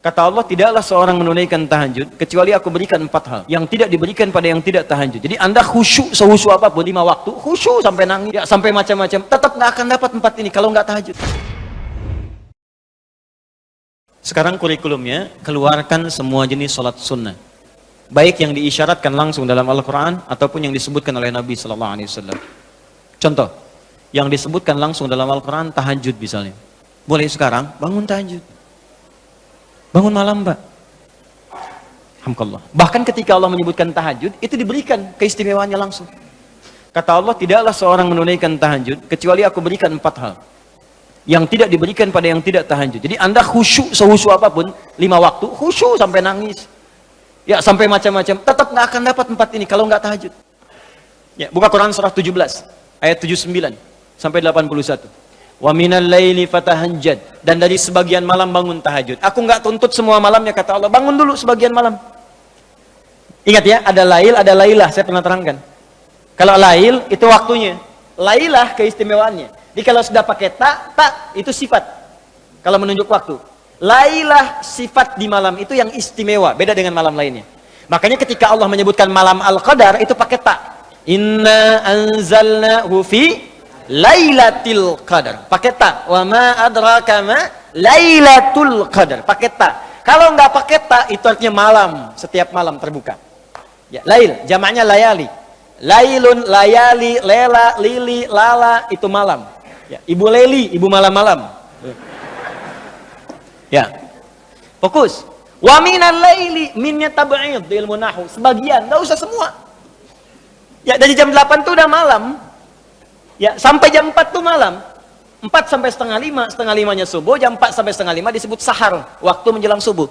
Kata Allah, tidaklah seorang menunaikan tahajud kecuali aku berikan 4 hal yang tidak diberikan pada yang tidak tahajud. Jadi Anda khusyuk sehusyuk apapun 5 waktu, khusyuk sampai nangis, ya, sampai macam-macam, tetap nggak akan dapat 4 ini kalau nggak tahajud. Sekarang kurikulumnya, keluarkan semua jenis sholat sunnah, baik yang diisyaratkan langsung dalam Al-Quran ataupun yang disebutkan oleh Nabi SAW. Contoh, yang disebutkan langsung dalam Al-Quran, tahajud misalnya. Boleh sekarang bangun tahajud. Bangun malam, Mbak. Alhamdulillah. Bahkan ketika Allah menyebutkan tahajud, itu diberikan keistimewaannya langsung. Kata Allah, tidaklah seorang menunaikan tahajud kecuali aku berikan 4 hal yang tidak diberikan pada yang tidak tahajud. Jadi Anda khusyuk sehusyuk apapun 5 waktu, khusyuk sampai nangis, ya, sampai macam-macam, tetap nggak akan dapat 4 ini kalau nggak tahajud. Ya, buka Quran surah 17 ayat 79 sampai 81. Wa minal laili fatahajjad, dan dari sebagian malam bangun tahajud. Aku nggak tuntut semua malamnya, kata Allah, bangun dulu sebagian malam. Ingat ya, ada lail, ada lailah, saya pernah terangkan. Kalau lail itu waktunya, lailah keistimewaannya. Jadi kalau sudah pakai tak itu sifat. Kalau menunjuk waktu, lailah sifat di malam itu yang istimewa, beda dengan malam lainnya. Makanya ketika Allah menyebutkan malam Al-Qadar itu pakai tak. Inna anzalnahu fi Lailatul Qadar, pakai ta. Wa ma adraka ma Lailatul Qadar, pakai ta. Kalau nggak pakai ta, itu artinya malam, setiap malam terbuka. Ya, lail, jamaknya layali. Lailun, layali, lela, lili, lala, itu malam. Ya, ibu leli, ibu malam-malam. Ya, fokus. Wa minal laili, minnya tab'id di ilmu nahwu, sebagian, nggak usah semua. Ya, dari jam 8 tuh udah malam. Ya, sampai jam 4 tuh malam. 4 sampai setengah 5, setengah 5-nya subuh, jam 4 sampai setengah 5 disebut sahar, waktu menjelang subuh.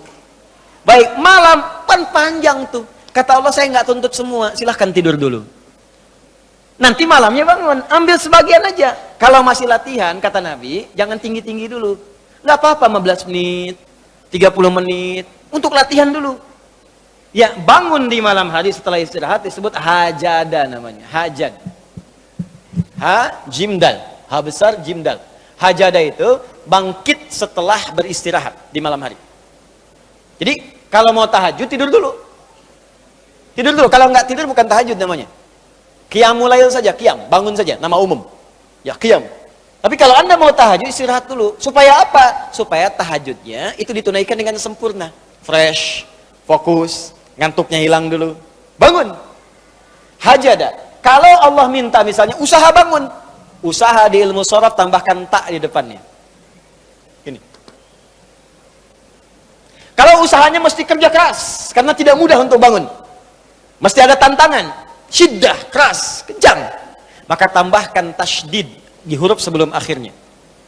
Baik, malam kan panjang tuh. Kata Allah, saya nggak tuntut semua, silahkan tidur dulu. Nanti malamnya bangun, ambil sebagian aja. Kalau masih latihan, kata Nabi, jangan tinggi-tinggi dulu. Nggak apa-apa 15 menit, 30 menit, untuk latihan dulu. Ya, bangun di malam hari setelah istirahat disebut hajada namanya, hajad. Ha, jimdal, ha besar, jimdal. Hajada itu bangkit setelah beristirahat di malam hari. Jadi kalau mau tahajud, tidur dulu. Tidur dulu, kalau nggak tidur bukan tahajud namanya. Qiyamul lail saja, qiyam, bangun saja, nama umum. Ya, qiyam. Tapi kalau Anda mau tahajud, istirahat dulu. Supaya apa? Supaya tahajudnya itu ditunaikan dengan sempurna. Fresh, fokus, ngantuknya hilang dulu. Bangun. Hajada. Kalau Allah minta misalnya usaha bangun, usaha di ilmu sharaf tambahkan tak di depannya. Ini. Kalau usahanya mesti kerja keras karena tidak mudah untuk bangun, mesti ada tantangan, syiddah, keras, kencang, maka tambahkan tasydid di huruf sebelum akhirnya.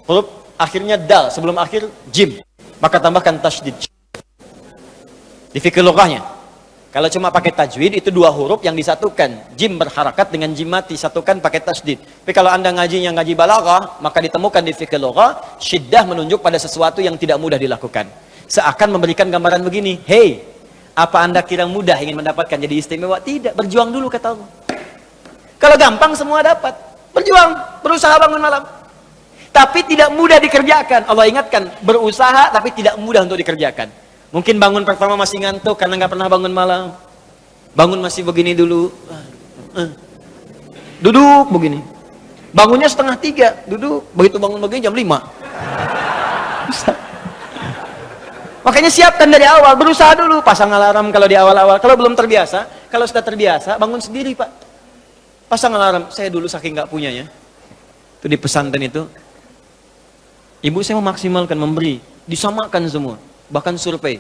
Huruf akhirnya dal, sebelum akhir jim, maka tambahkan tasydid. Di fikih lughahnya, kalau cuma pakai tajwid itu 2 huruf yang disatukan, jim berharakat dengan jim mati, satukan pakai tasydid. Tapi kalau Anda ngaji balaghah, maka ditemukan di fikih lughah, syiddah menunjuk pada sesuatu yang tidak mudah dilakukan. Seakan memberikan gambaran begini, hey, apa Anda kira mudah ingin mendapatkan jadi istimewa? Tidak, berjuang dulu kata Allah. Kalau gampang semua dapat, berjuang, berusaha bangun malam. Tapi tidak mudah dikerjakan. Allah ingatkan, berusaha tapi tidak mudah untuk dikerjakan. Mungkin bangun pertama masih ngantuk karena nggak pernah bangun malam. Bangun masih begini dulu. Duduk begini. Bangunnya 2:30, duduk. Begitu bangun begini jam 5. Makanya siapkan dari awal, berusaha dulu. Pasang alarm kalau di awal-awal. Kalau belum terbiasa, kalau sudah terbiasa, bangun sendiri Pak. Pasang alarm. Saya dulu saking nggak punyanya. Itu di pesantren itu. Ibu saya memaksimalkan, memberi. Disamakan semua. Bahkan survei,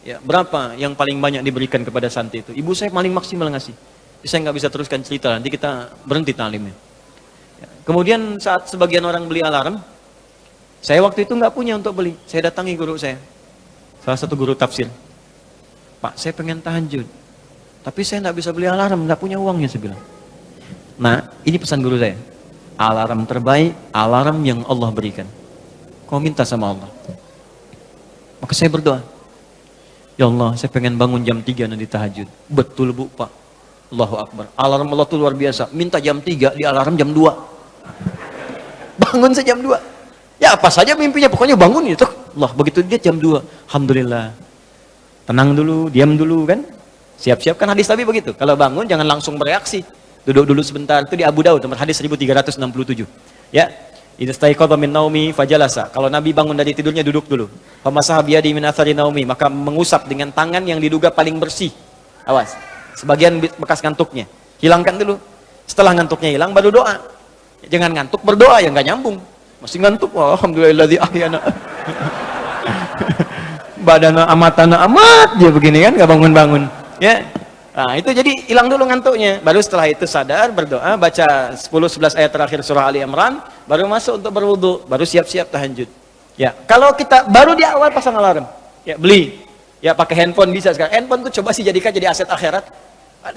ya, berapa yang paling banyak diberikan kepada santri itu? Ibu saya paling maksimal ngasih. Saya nggak bisa teruskan cerita, nanti kita berhenti talimnya. Ya. Kemudian saat sebagian orang beli alarm, saya waktu itu nggak punya untuk beli. Saya datangi guru saya, salah satu guru tafsir. Pak, saya pengen tahajud, tapi saya nggak bisa beli alarm, nggak punya uangnya, saya bilang. Nah, ini pesan guru saya. Alarm terbaik, alarm yang Allah berikan. Kau minta sama Allah. Maka saya berdoa, ya Allah, saya pengen bangun jam 3 nanti tahajud. Betul Bu, Pak. Allahu Akbar. Alarm Allah itu luar biasa. Minta jam 3, di alarm jam 2. Bangun saya jam 2. Ya apa saja mimpinya, pokoknya bangun itu. Allah. Begitu dia jam 2, alhamdulillah. Tenang dulu, diam dulu kan. Siap-siap kan hadis Nabi begitu. Kalau bangun jangan langsung bereaksi. Duduk dulu sebentar. Itu di Abu Daud, nomor hadis 1367. Ya. Idstaiqadha min naumi fajalasa. Kalau Nabi bangun dari tidurnya duduk dulu. Famasaha biyadi min athari naumi, maka mengusap dengan tangan yang diduga paling bersih. Awas. Sebagian bekas ngantuknya. Hilangkan dulu. Setelah ngantuknya hilang baru doa. Jangan ngantuk berdoa yang enggak nyambung. Masih ngantuk. Alhamdulillahilladzi ahyana. Badana amatana amat dia begini kan, nggak bangun-bangun ya. Nah itu jadi hilang dulu ngantuknya, baru setelah itu sadar, berdoa, baca 10-11 ayat terakhir surah Ali Imran, baru masuk untuk berwudu, baru siap-siap tahajud ya. Kalau kita baru di awal pasang alarm ya, beli ya, pakai handphone bisa sekarang. Handphone tuh coba sih jadikan jadi aset akhirat.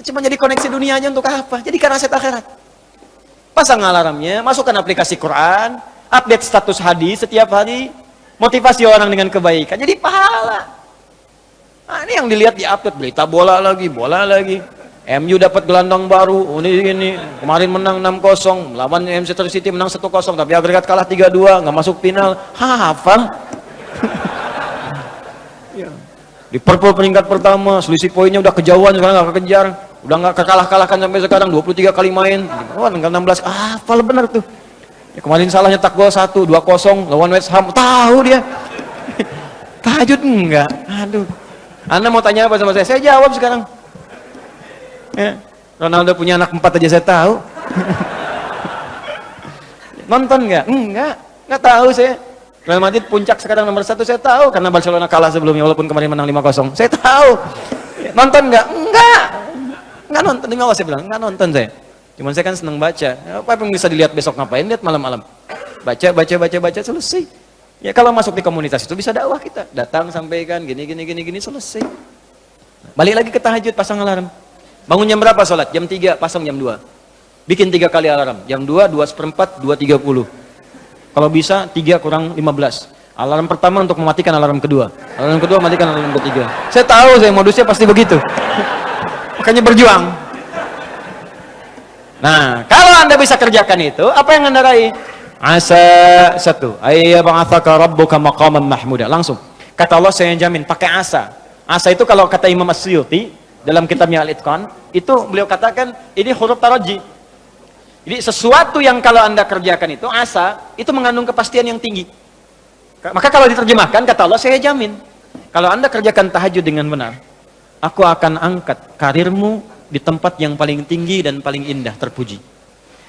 Cuma jadi koneksi dunia aja, untuk apa? Jadikan aset akhirat. Pasang alarmnya, masukkan aplikasi Quran, update status hadis setiap hari, motivasi orang dengan kebaikan, jadi pahala. Nah, ini yang dilihat di update, berita bola lagi. MU dapat gelandang baru, ini kemarin menang 6-0, lawan Manchester City menang 1-0, tapi agregat kalah 3-2, nggak masuk final. Hafal. Liverpool peringkat pertama, selisih poinnya udah kejauhan, sekarang nggak kekejar, udah nggak kekalah-kalahkan sampai sekarang, 23 kali main, tinggal 16. Hafal benar tuh. Ya, kemarin salah nyetak gol 1-2-0 lawan West Ham, tahu dia. Tahajud enggak? Aduh. Anda mau tanya apa sama saya jawab sekarang. Ya, Ronaldo punya anak 4 aja saya tahu. Nonton enggak? Enggak tahu saya. Real Madrid puncak sekarang nomor 1 saya tahu, karena Barcelona kalah sebelumnya walaupun kemarin menang 5-0. Saya tahu. Nonton enggak? Enggak nonton. Demi Allah saya bilang, enggak nonton saya. Cuman saya kan senang baca. Apa yang bisa dilihat besok ngapain? Lihat malam-malam. Baca selesai. Ya kalau masuk di komunitas itu bisa dakwah kita. Datang sampaikan gini selesai. Balik lagi ke tahajud, pasang alarm. Bangun jam berapa sholat? Jam 3, pasang jam 2. Bikin 3 kali alarm. Jam 2, 2:04, 2:30. Kalau bisa 3 kurang 15. Alarm pertama untuk mematikan alarm kedua. Alarm kedua matikan alarm ketiga. Saya tahu saya modusnya pasti begitu. Makanya berjuang. Nah, kalau Anda bisa kerjakan itu, apa yang Anda raih? Asa 1, ayyab'atsaka rabbuka maqaman mahmuda. Langsung. Kata Allah, saya jamin pakai asa. Asa itu kalau kata Imam As-Suyuti dalam kitabnya Al-Itqan, itu beliau katakan ini huruf taraji. Jadi sesuatu yang kalau Anda kerjakan itu asa, itu mengandung kepastian yang tinggi. Maka kalau diterjemahkan kata Allah, saya jamin kalau Anda kerjakan tahajud dengan benar, aku akan angkat karirmu di tempat yang paling tinggi dan paling indah, terpuji.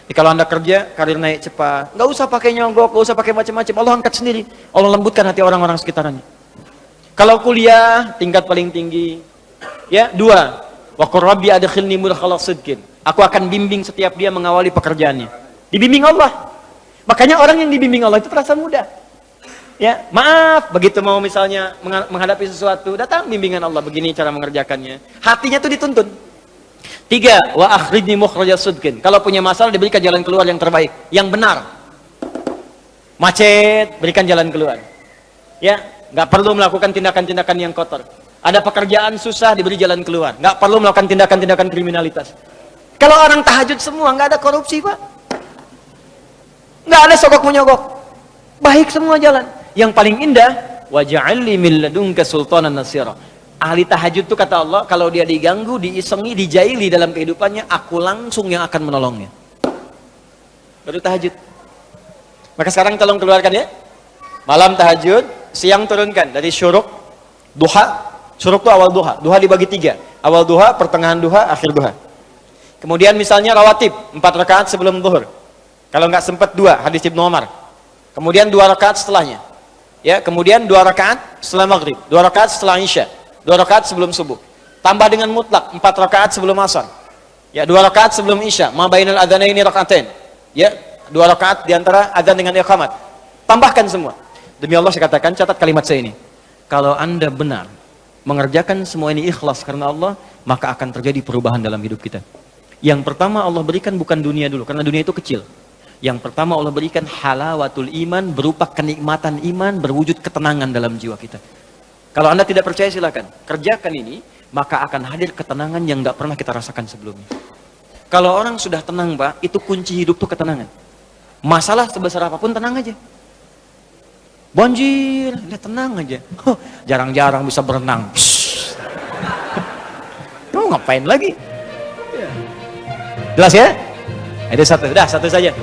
Jadi kalau Anda kerja, karir naik cepat, nggak usah pakai nyogok, nggak usah pakai macam-macam, Allah angkat sendiri. Allah lembutkan hati orang-orang sekitarnya. Kalau kuliah, tingkat paling tinggi. Ya, 2, wa qur rabbi adkhilni mudkhala sidqin. Aku akan bimbing setiap dia mengawali pekerjaannya. Dibimbing Allah. Makanya orang yang dibimbing Allah itu terasa mudah. Ya, maaf, begitu mau misalnya menghadapi sesuatu, datang bimbingan Allah, begini cara mengerjakannya. Hatinya tuh dituntun. 3, wa akhrijni mukhraja sidqin. Kalau punya masalah diberikan jalan keluar yang terbaik, yang benar. Macet, berikan jalan keluar. Ya, nggak perlu melakukan tindakan-tindakan yang kotor. Ada pekerjaan susah, diberi jalan keluar. Nggak perlu melakukan tindakan-tindakan kriminalitas. Kalau orang tahajud semua, nggak ada korupsi, Pak. Nggak ada sogok menyogok. Baik semua jalan. Yang paling indah, waj'alni min ladunka sultanan nasira. Ahli tahajud itu kata Allah, kalau dia diganggu, diisengi, dijaili dalam kehidupannya, aku langsung yang akan menolongnya. Baru tahajud. Maka sekarang tolong keluarkan ya. Malam tahajud, siang turunkan dari syuruk, duha. Syuruk itu awal duha. Duha dibagi 3. Awal duha, pertengahan duha, akhir duha. Kemudian misalnya rawatib, 4 rakaat sebelum zuhur. Kalau nggak sempat 2, hadis Ibnu Umar. Kemudian 2 rakaat setelahnya. Ya, kemudian 2 rakaat setelah maghrib, 2 rakaat setelah isya. 2 rakaat sebelum subuh. Tambah dengan mutlak 4 rakaat sebelum asar. Ya, 2 rakaat sebelum isya. Ma bainal adzanaini rakaatain. Ya, 2 rakaat di antara adzan dengan iqamat. Tambahkan semua. Demi Allah saya katakan, catat kalimat saya ini. Kalau Anda benar mengerjakan semua ini ikhlas karena Allah, maka akan terjadi perubahan dalam hidup kita. Yang pertama Allah berikan bukan dunia dulu, karena dunia itu kecil. Yang pertama Allah berikan halawatul iman, berupa kenikmatan iman, berwujud ketenangan dalam jiwa kita. Kalau Anda tidak percaya silakan, kerjakan ini, maka akan hadir ketenangan yang nggak pernah kita rasakan sebelumnya. Kalau orang sudah tenang, Pak, itu kunci hidup tuh ketenangan. Masalah sebesar apapun tenang aja. banjir, dia tenang aja. Huh, jarang-jarang bisa berenang. Kamu ngapain lagi? Jelas ya? Ada satu, dah satu saja.